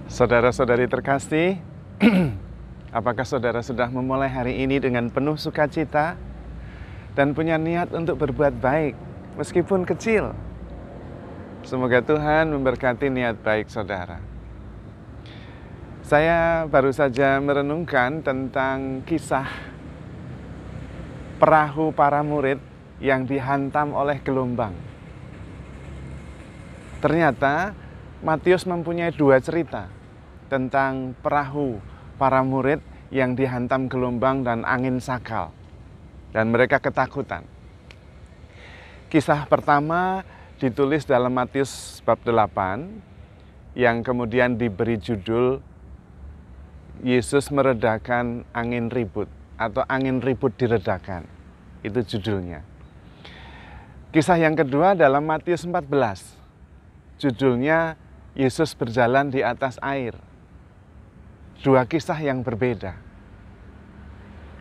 Saudara-saudari terkasih, apakah saudara sudah memulai hari ini dengan penuh sukacita dan punya niat untuk berbuat baik, meskipun kecil? Semoga Tuhan memberkati niat baik saudara. Saya baru saja merenungkan tentang kisah perahu para murid yang dihantam oleh gelombang. Ternyata Matius mempunyai dua cerita tentang perahu para murid yang dihantam gelombang dan angin sakal, dan mereka ketakutan. Kisah pertama ditulis dalam Matius bab 8 yang kemudian diberi judul Yesus meredakan angin ribut atau angin ribut diredakan. Itu judulnya. Kisah yang kedua dalam Matius 14. Judulnya Yesus berjalan di atas air. Dua kisah yang berbeda.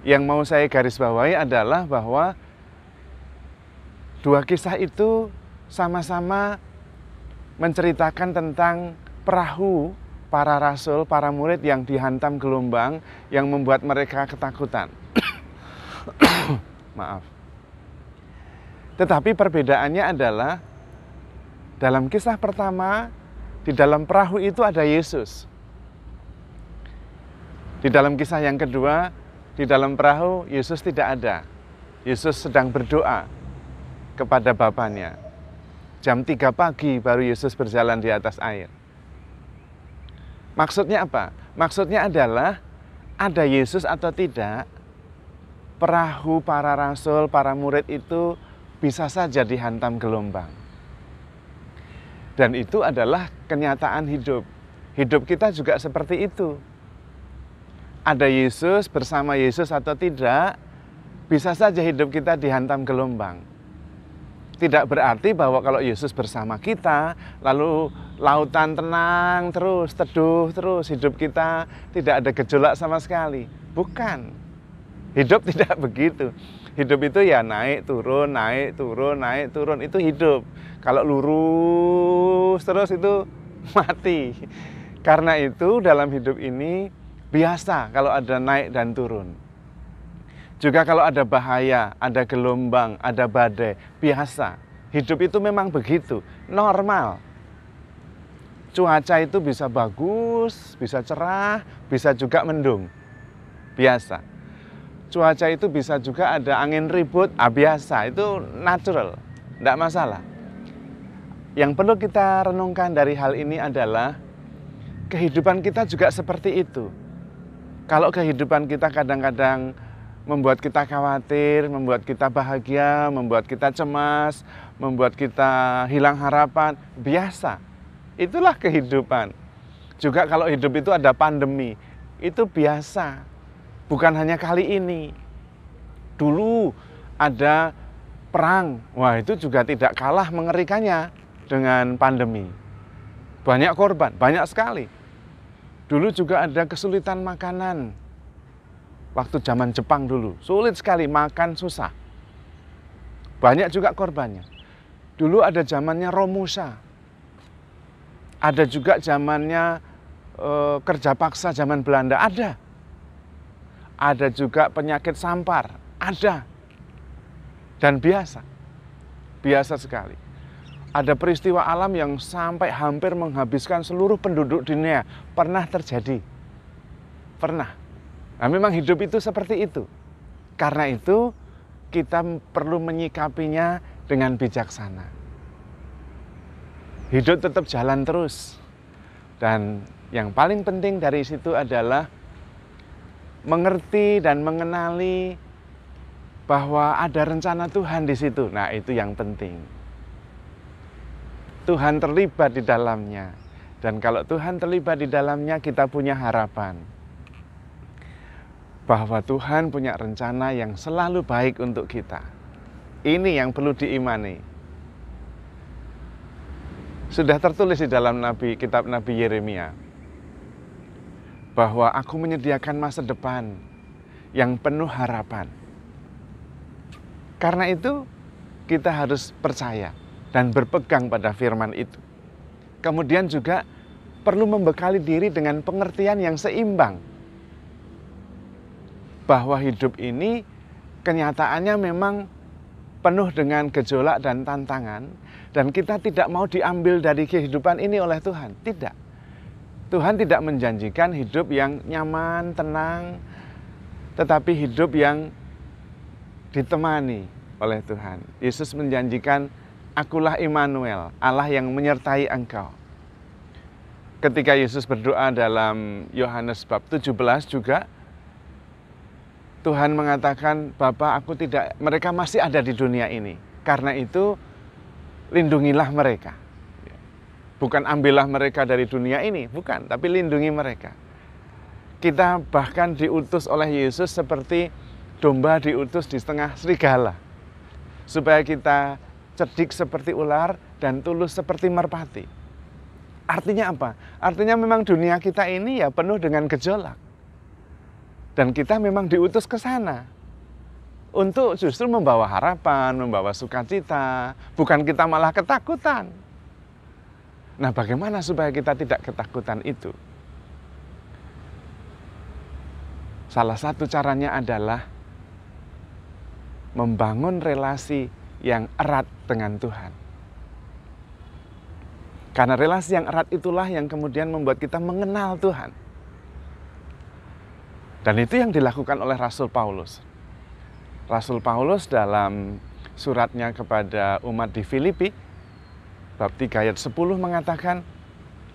Yang mau saya garis bawahi adalah bahwa dua kisah itu sama-sama menceritakan tentang perahu para rasul, para murid yang dihantam gelombang yang membuat mereka ketakutan. Maaf. Tetapi perbedaannya adalah dalam kisah pertama, di dalam perahu itu ada Yesus. Di dalam kisah yang kedua, di dalam perahu Yesus tidak ada. Yesus sedang berdoa kepada Bapanya. Jam 3 pagi baru Yesus berjalan di atas air. Maksudnya apa? Maksudnya adalah ada Yesus atau tidak, perahu para rasul, para murid itu bisa saja dihantam gelombang. Dan itu adalah kenyataan hidup. Hidup kita juga seperti itu. Ada Yesus, bersama Yesus atau tidak, bisa saja hidup kita dihantam gelombang. Tidak berarti bahwa kalau Yesus bersama kita, lalu lautan tenang terus, teduh terus, hidup kita tidak ada gejolak sama sekali. Bukan. Hidup tidak begitu. Hidup itu ya naik, turun, naik, turun, naik, turun. Itu hidup. Kalau lurus terus itu mati. Karena itu dalam hidup ini biasa kalau ada naik dan turun. Juga kalau ada bahaya, ada gelombang, ada badai, biasa. Hidup itu memang begitu, normal. Cuaca itu bisa bagus, bisa cerah, bisa juga mendung. Biasa. Cuaca itu bisa juga ada angin ribut, biasa, itu natural, tidak masalah. Yang perlu kita renungkan dari hal ini adalah kehidupan kita juga seperti itu. Kalau kehidupan kita kadang-kadang membuat kita khawatir, membuat kita bahagia, membuat kita cemas, membuat kita hilang harapan, biasa. Itulah kehidupan. Juga kalau hidup itu ada pandemi, itu biasa. Bukan hanya kali ini. Dulu ada perang, wah itu juga tidak kalah mengerikannya dengan pandemi. Banyak korban, banyak sekali. Dulu juga ada kesulitan makanan. Waktu zaman Jepang dulu, sulit sekali, makan susah. Banyak juga korbannya. Dulu ada zamannya Romusa. Ada juga zamannya kerja paksa zaman Belanda, ada. Ada juga penyakit sampar, ada. Dan biasa. Biasa sekali. Ada peristiwa alam yang sampai hampir menghabiskan seluruh penduduk dunia. Pernah terjadi. Pernah. Nah, memang hidup itu seperti itu. Karena itu kita perlu menyikapinya dengan bijaksana. Hidup tetap jalan terus. Dan yang paling penting dari situ adalah mengerti dan mengenali bahwa ada rencana Tuhan di situ. Nah, itu yang penting. Tuhan terlibat di dalamnya. Dan kalau Tuhan terlibat di dalamnya, kita punya harapan bahwa Tuhan punya rencana yang selalu baik untuk kita. Ini yang perlu diimani. Sudah tertulis di dalam kitab Nabi Yeremia bahwa aku menyediakan masa depan yang penuh harapan. Karena itu kita harus percaya dan berpegang pada firman itu. Kemudian juga perlu membekali diri dengan pengertian yang seimbang. Bahwa hidup ini kenyataannya memang penuh dengan gejolak dan tantangan, dan kita tidak mau diambil dari kehidupan ini oleh Tuhan. Tidak. Tuhan tidak menjanjikan hidup yang nyaman, tenang, tetapi hidup yang ditemani oleh Tuhan. Yesus menjanjikan, "Akulah Immanuel, Allah yang menyertai engkau." Ketika Yesus berdoa dalam Yohanes bab 17 juga, Tuhan mengatakan, "Bapa, mereka masih ada di dunia ini. Karena itu, lindungilah mereka." Bukan ambillah mereka dari dunia ini, bukan, tapi lindungi mereka. Kita bahkan diutus oleh Yesus seperti domba diutus di tengah serigala, supaya kita cerdik seperti ular dan tulus seperti merpati. Artinya apa? Artinya memang dunia kita ini ya penuh dengan gejolak. Dan kita memang diutus ke sana untuk justru membawa harapan, membawa sukacita, bukan kita malah ketakutan. Nah, bagaimana supaya kita tidak ketakutan itu? Salah satu caranya adalah membangun relasi yang erat dengan Tuhan. Karena relasi yang erat itulah yang kemudian membuat kita mengenal Tuhan. Dan itu yang dilakukan oleh Rasul Paulus. Rasul Paulus dalam suratnya kepada umat di Filipi, bab 3 ayat 10 mengatakan,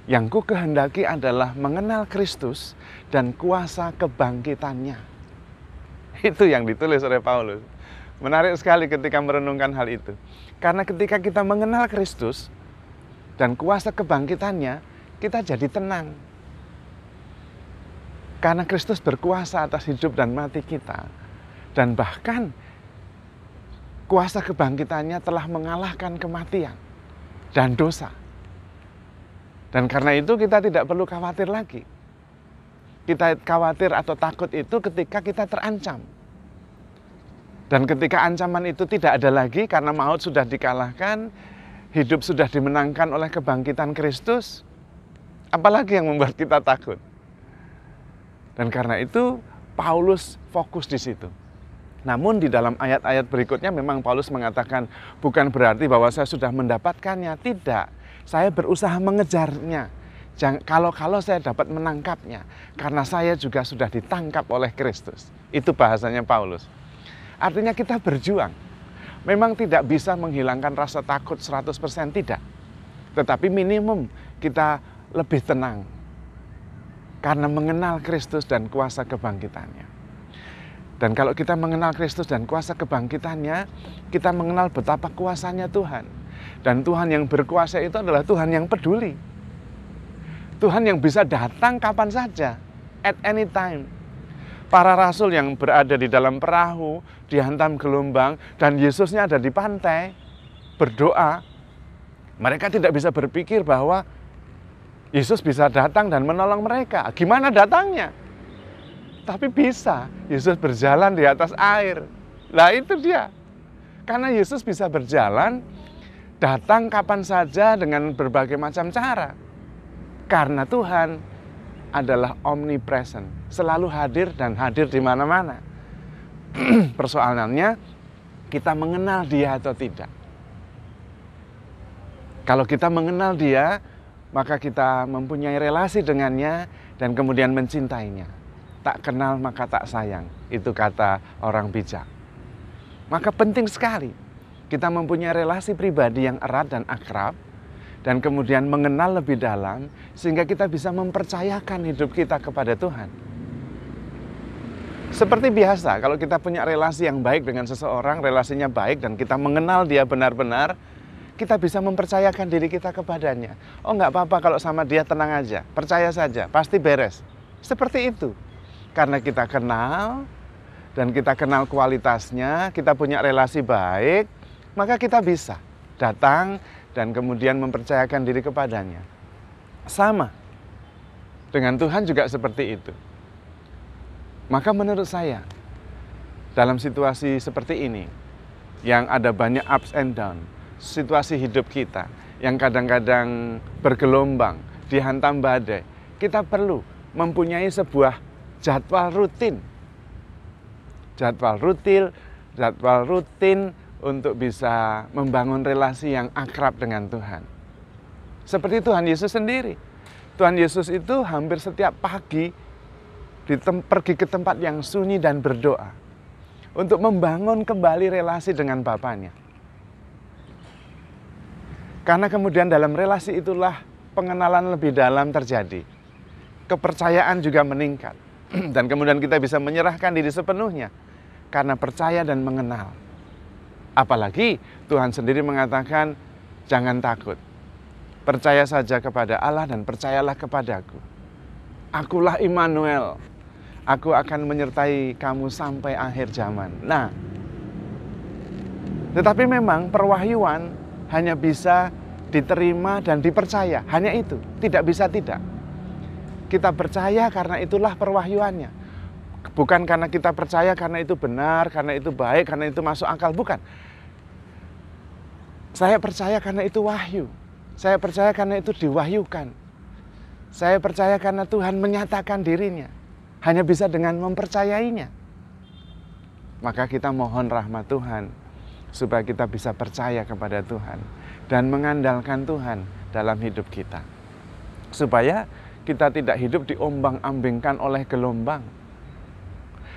"Yang ku kehendaki adalah mengenal Kristus dan kuasa kebangkitannya." Itu yang ditulis oleh Paulus. Menarik sekali ketika merenungkan hal itu. Karena ketika kita mengenal Kristus dan kuasa kebangkitannya, kita jadi tenang. Karena Kristus berkuasa atas hidup dan mati kita. Dan bahkan kuasa kebangkitannya telah mengalahkan kematian dan dosa. Dan karena itu kita tidak perlu khawatir lagi. Kita khawatir atau takut itu ketika kita terancam. Dan ketika ancaman itu tidak ada lagi karena maut sudah dikalahkan, hidup sudah dimenangkan oleh kebangkitan Kristus, apalagi yang membuat kita takut? Dan karena itu Paulus fokus di situ. Namun di dalam ayat-ayat berikutnya memang Paulus mengatakan, bukan berarti bahwa saya sudah mendapatkannya, tidak. Saya berusaha mengejarnya. Kalau saya dapat menangkapnya, karena saya juga sudah ditangkap oleh Kristus. Itu bahasanya Paulus. Artinya kita berjuang. Memang tidak bisa menghilangkan rasa takut 100%, tidak. Tetapi minimum kita lebih tenang. Karena mengenal Kristus dan kuasa kebangkitannya. Dan kalau kita mengenal Kristus dan kuasa kebangkitannya, kita mengenal betapa kuasanya Tuhan. Dan Tuhan yang berkuasa itu adalah Tuhan yang peduli. Tuhan yang bisa datang kapan saja, at any time. Para rasul yang berada di dalam perahu, dihantam gelombang, dan Yesusnya ada di pantai, berdoa. Mereka tidak bisa berpikir bahwa Yesus bisa datang dan menolong mereka. Gimana datangnya? Tapi bisa. Yesus berjalan di atas air. Lah itu dia. Karena Yesus bisa berjalan, datang kapan saja dengan berbagai macam cara. Karena Tuhan adalah omnipresent. Selalu hadir dan hadir di mana-mana. Persoalannya, kita mengenal Dia atau tidak. Kalau kita mengenal Dia, maka kita mempunyai relasi dengannya dan kemudian mencintainya. Tak kenal maka tak sayang, itu kata orang bijak. Maka penting sekali kita mempunyai relasi pribadi yang erat dan akrab, dan kemudian mengenal lebih dalam, sehingga kita bisa mempercayakan hidup kita kepada Tuhan. Seperti biasa, kalau kita punya relasi yang baik dengan seseorang, relasinya baik dan kita mengenal dia benar-benar, kita bisa mempercayakan diri kita kepadanya. Oh, nggak apa-apa kalau sama dia, tenang aja, percaya saja, pasti beres. Seperti itu. Karena kita kenal, dan kita kenal kualitasnya, kita punya relasi baik, maka kita bisa datang dan kemudian mempercayakan diri kepadanya. Sama. Dengan Tuhan juga seperti itu. Maka menurut saya, dalam situasi seperti ini, yang ada banyak ups and down, situasi hidup kita yang kadang-kadang bergelombang dihantam badai, kita perlu mempunyai sebuah jadwal rutin. Jadwal rutin untuk bisa membangun relasi yang akrab dengan Tuhan. Seperti Tuhan Yesus sendiri. Tuhan Yesus itu hampir setiap pagi pergi ke tempat yang sunyi dan berdoa untuk membangun kembali relasi dengan Bapanya. Karena kemudian dalam relasi itulah pengenalan lebih dalam terjadi. Kepercayaan juga meningkat. Dan kemudian kita bisa menyerahkan diri sepenuhnya karena percaya dan mengenal. Apalagi Tuhan sendiri mengatakan, jangan takut. Percaya saja kepada Allah dan percayalah kepadaku. Akulah Immanuel. Aku akan menyertai kamu sampai akhir zaman. Nah, tetapi memang perwahyuan hanya bisa diterima dan dipercaya. Hanya itu, tidak bisa tidak. Kita percaya karena itulah perwahyuannya. Bukan karena kita percaya karena itu benar, karena itu baik, karena itu masuk akal. Bukan. Saya percaya karena itu wahyu. Saya percaya karena itu diwahyukan. Saya percaya karena Tuhan menyatakan dirinya. Hanya bisa dengan mempercayainya. Maka kita mohon rahmat Tuhan supaya kita bisa percaya kepada Tuhan dan mengandalkan Tuhan dalam hidup kita. Supaya kita tidak hidup diombang-ambingkan oleh gelombang.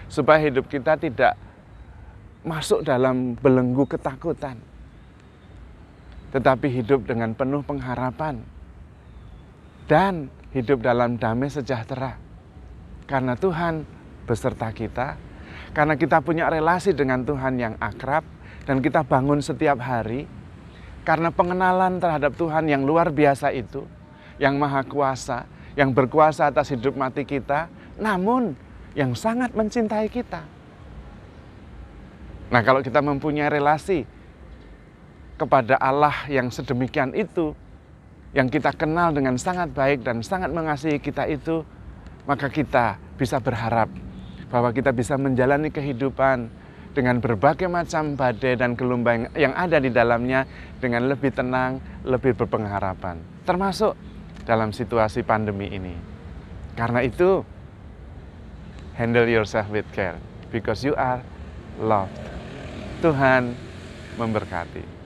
Supaya hidup kita tidak masuk dalam belenggu ketakutan. Tetapi hidup dengan penuh pengharapan. Dan hidup dalam damai sejahtera. Karena Tuhan beserta kita. Karena kita punya relasi dengan Tuhan yang akrab. Dan kita bangun setiap hari. Karena pengenalan terhadap Tuhan yang luar biasa itu. Yang maha kuasa. Yang berkuasa atas hidup mati kita. Namun yang sangat mencintai kita. Nah, kalau kita mempunyai relasi kepada Allah yang sedemikian itu, yang kita kenal dengan sangat baik dan sangat mengasihi kita itu, maka kita bisa berharap bahwa kita bisa menjalani kehidupan dengan berbagai macam badai dan gelombang yang ada di dalamnya dengan lebih tenang, lebih berpengharapan. Termasuk dalam situasi pandemi ini. Karena itu, handle yourself with care, because you are loved. Tuhan memberkati.